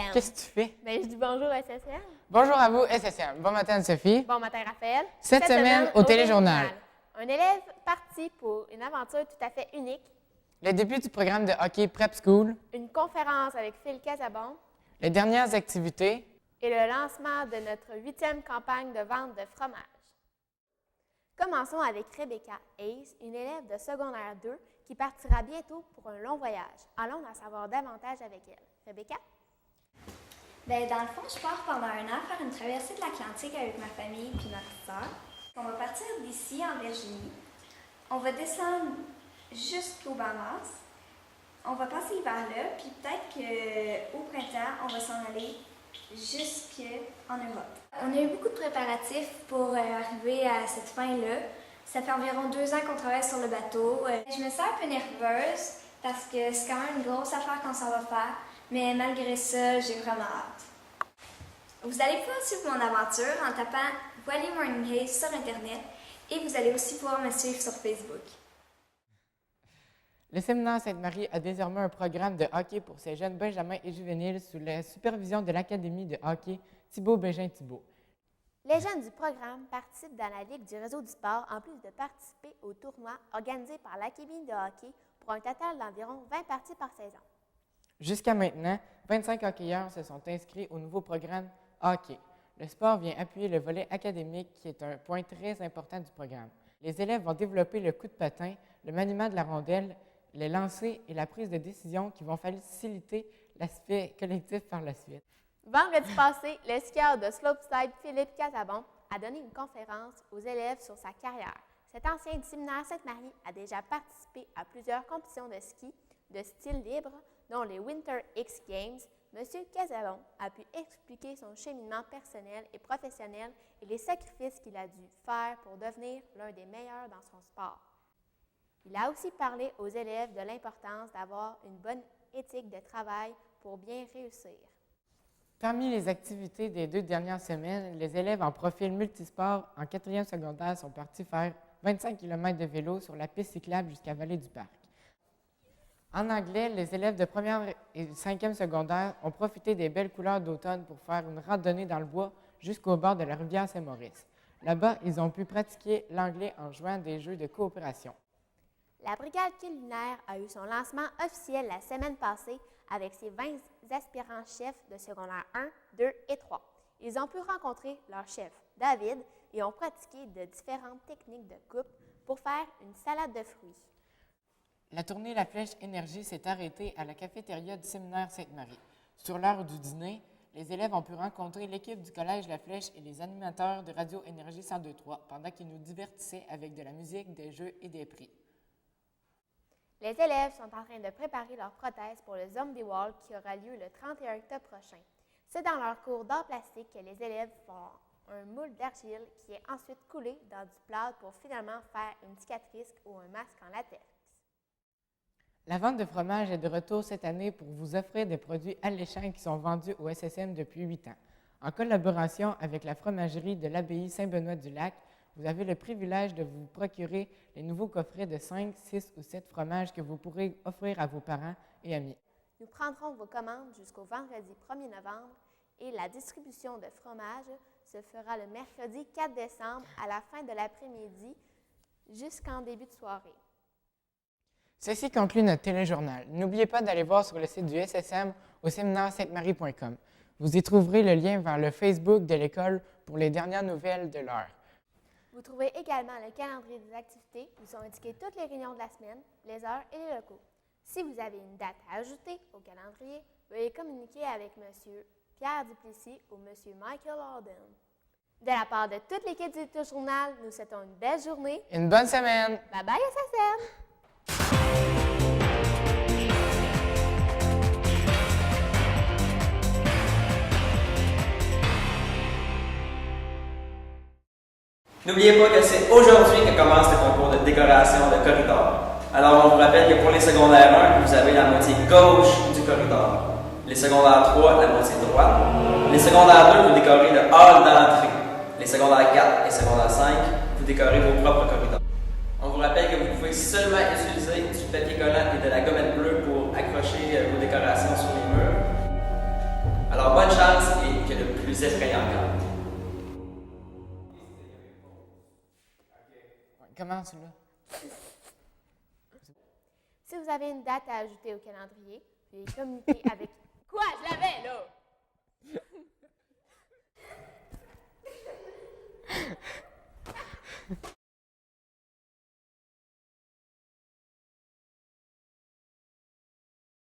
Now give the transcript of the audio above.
SSM. Qu'est-ce que tu fais? Ben, je dis bonjour à SSM. Bonjour à vous, SSM. Bon matin, Sophie. Bon matin, Raphaël. Cette semaine, au Téléjournal. Un élève parti pour une aventure tout à fait unique. Le début du programme de hockey Prep School. Une conférence avec Phil Casabon. Les dernières activités. Et le lancement de notre 8e campagne de vente de fromage. Commençons avec Rebecca Hayes, une élève de secondaire 2 qui partira bientôt pour un long voyage. Allons en savoir davantage avec elle. Rebecca? Bien, dans le fond, je pars pendant un an faire une traversée de l'Atlantique avec ma famille puis ma petite sœur. On va partir d'ici, en Virginie. On va descendre jusqu'aux Bahamas. On va passer l'hiver là, puis peut-être qu'au printemps, on va s'en aller jusqu'en Europe. On a eu beaucoup de préparatifs pour arriver à cette fin-là. Ça fait environ 2 ans qu'on travaille sur le bateau. Je me sens un peu nerveuse parce que c'est quand même une grosse affaire qu'on s'en va faire, mais malgré ça, j'ai vraiment hâte. Vous allez pouvoir suivre mon aventure en tapant Voilier Morning Hayes sur Internet et vous allez aussi pouvoir me suivre sur Facebook. Le séminaire Sainte-Marie a désormais un programme de hockey pour ses jeunes benjamins et juvéniles sous la supervision de l'Académie de hockey Thibault-Bégin-Thibault. Les jeunes du programme participent dans la Ligue du réseau du sport en plus de participer au tournoi organisé par l'Académie de hockey pour un total d'environ 20 parties par saison. Jusqu'à maintenant, 25 hockeyeurs se sont inscrits au nouveau programme hockey. Le sport vient appuyer le volet académique qui est un point très important du programme. Les élèves vont développer le coup de patin, le maniement de la rondelle, les lancers et la prise de décision qui vont faciliter l'aspect collectif par la suite. Vendredi passé, le skieur de slopestyle Philippe Casabon a donné une conférence aux élèves sur sa carrière. Cet ancien du séminaire Sainte-Marie a déjà participé à plusieurs compétitions de ski de style libre, dont les Winter X Games. M. Casabon a pu expliquer son cheminement personnel et professionnel et les sacrifices qu'il a dû faire pour devenir l'un des meilleurs dans son sport. Il a aussi parlé aux élèves de l'importance d'avoir une bonne éthique de travail pour bien réussir. Parmi les activités des 2 dernières semaines, les élèves en profil multisport en 4e secondaire sont partis faire 25 km de vélo sur la piste cyclable jusqu'à Vallée du Parc. En anglais, les élèves de 1e et 5e secondaire ont profité des belles couleurs d'automne pour faire une randonnée dans le bois jusqu'au bord de la rivière Saint-Maurice. Là-bas, ils ont pu pratiquer l'anglais en jouant des jeux de coopération. La brigade culinaire a eu son lancement officiel la semaine passée avec ses 20 aspirants chefs de secondaire 1, 2 et 3. Ils ont pu rencontrer leur chef, David, et ont pratiqué de différentes techniques de coupe pour faire une salade de fruits. La tournée La Flèche Énergie s'est arrêtée à la cafétéria du séminaire Sainte-Marie. Sur l'heure du dîner, les élèves ont pu rencontrer l'équipe du Collège La Flèche et les animateurs de Radio Énergie 102.3 pendant qu'ils nous divertissaient avec de la musique, des jeux et des prix. Les élèves sont en train de préparer leur prothèse pour le Zombie Wall qui aura lieu le 31 octobre prochain. C'est dans leur cours d'art plastique que les élèves font un moule d'argile qui est ensuite coulé dans du plâtre pour finalement faire une cicatrice ou un masque en latex. La vente de fromage est de retour cette année pour vous offrir des produits alléchants qui sont vendus au SSM depuis 8 ans. En collaboration avec la fromagerie de l'abbaye Saint-Benoît-du-Lac, vous avez le privilège de vous procurer les nouveaux coffrets de 5, 6 ou 7 fromages que vous pourrez offrir à vos parents et amis. Nous prendrons vos commandes jusqu'au vendredi 1er novembre et la distribution de fromage se fera le mercredi 4 décembre à la fin de l'après-midi jusqu'en début de soirée. Ceci conclut notre téléjournal. N'oubliez pas d'aller voir sur le site du SSM au séminaire sainte-marie.com. Vous y trouverez le lien vers le Facebook de l'école pour les dernières nouvelles de l'heure. Vous trouvez également le calendrier des activités où sont indiquées toutes les réunions de la semaine, les heures et les locaux. Si vous avez une date à ajouter au calendrier, veuillez communiquer avec M. Pierre Duplessis ou M. Michael Alden. De la part de toute l'équipe du Téléjournal, nous souhaitons une belle journée. Une bonne semaine! Bye bye SSM! N'oubliez pas que c'est aujourd'hui que commence le concours de décoration de corridor. Alors on vous rappelle que pour les secondaires 1, vous avez la moitié gauche du corridor. Les secondaires 3, la moitié droite. Les secondaires 2, vous décorez le hall d'entrée. Les secondaires 4 et secondaires 5, vous décorez vos propres corridors. On vous rappelle que vous pouvez seulement utiliser du papier collant et de la gommette bleue pour accrocher vos décorations sur les murs. Alors plus effrayant encore. Commence là. Si vous avez une date à ajouter au calendrier, veuillez communiquer avec... Quoi? Je l'avais, là!